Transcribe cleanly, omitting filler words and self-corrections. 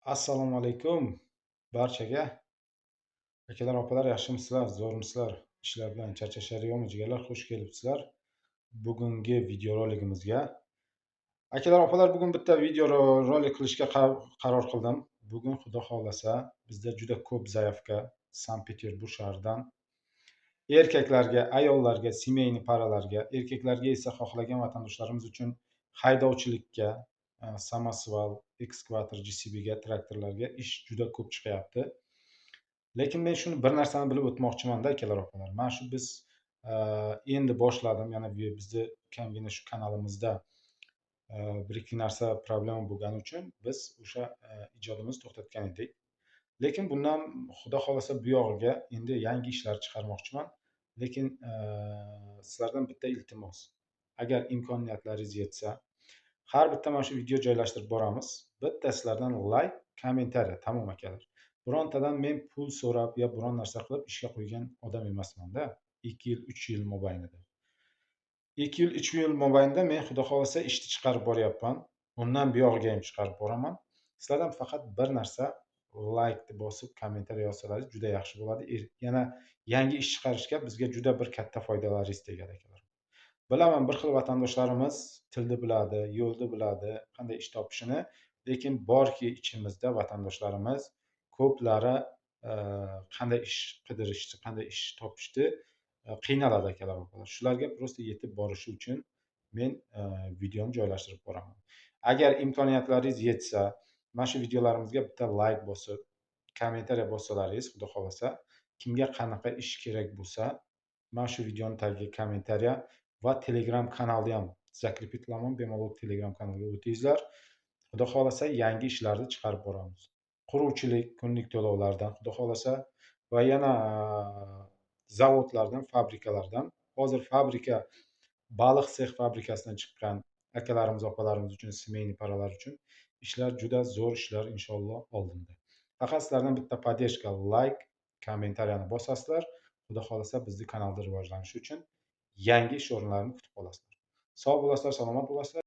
Assalomu alaykum barchaga. Akalar, opalar, yaxshimisizlar? Zo'rmisizlar? Ishlar bilan charchashlar yo'qmi? Jigarlar, xush kelibsizlar bugungi videoroligimizga. Akalar, opalar, bugun bitta videorolik qilishga qaror qildim. Bugun xudo xolasa bizda juda ko'p zaявka Sankt-Peterburg shahridan erkaklarga, ayollarga, semeyniy paralarga, erkaklarga esa xohlagan vatandoshlarimiz uchun haydovchilikka, samosval, ekskavator, JCBga, traktorlarga ish juda ko'p chiqyapti. Lekin men shuni bir narsani bilib o'tmoqchimanda, akalar, opalar. Mana shu biz endi boshladim. Yana bizni kamgina shu kanalimizda bir ikki narsa problema bo'lgani uchun biz o'sha ijodimizni to'xtatgan edik. Lekin bundan xudo xolasa bu yog'iga endi yangi ishlar chiqarmoqchiman. Lekin sizlardan bitta iltimos. Agar imkoniyatlaringiz yetsa, har bitta mana shu video joylashtirib boramiz. Bitta sizlardan layk, kommentariy. Tamom, akalar. Birontadan men pul so'rab yo biron narsa qilib ishga qo'ygan odam emasman-da. 2 yil, 3 yil mobaynida. 2 yil, 3 yil mobaynida men xudo xolasa ishni chiqarib boryapman. Undan buyog'iga ham chiqarib boraman. Sizlardan faqat bir narsa laykni bosib, kommentariy yozsalaringiz juda yaxshi bo'ladi. Yana yangi ish chiqarishga bizga juda bir katta foydalaringiz tegadi, akalar. Bilaman, bir xil vatandoshlarimiz tilni biladi, yo'lni biladi, qanday ish topishini, lekin borki ichimizda vatandoshlarimiz ko'plari qanday ish qidirishni, qanday ish topishni qiynaladi, akalar, opalar. Shularga prosta yetib borishi uchun men videoni joylashtirib boraman. Agar imkoniyatlaringiz yetsa, mana shu videolarimizga bitta layk bosib, kommentariy bossalaringiz, xudo xolasa, kimga qanaqa ish kerak bo'lsa, mana shu videoni tagiga kommentariy va Telegram kanalni ham zakrepit qilaman. Bemalol Telegram kanaliga o'tingizlar. Xudo xolasa yangi ishlarni chiqarib boramiz. Quruvchilik, kunlik to'lovlardan, xudo xolasa, va yana zavodlardan, fabrikalardan. Hozir fabrika, baliq sex fabrikasidan chiqqan akalarimiz, opalarimiz uchun, semeyniy paralar uchun ishlar juda zo'r ishlar inshaalloh oldinda. Faqat sizlardan bitta podдержка, layk, kommentariyani bosasizlar. Xudo xolasa bizni kanalda rivojlanishi uchun yangi ish o'rinlarini kutib qolasizlar. Sog' bo'lasizlar, salomat bo'lasizlar.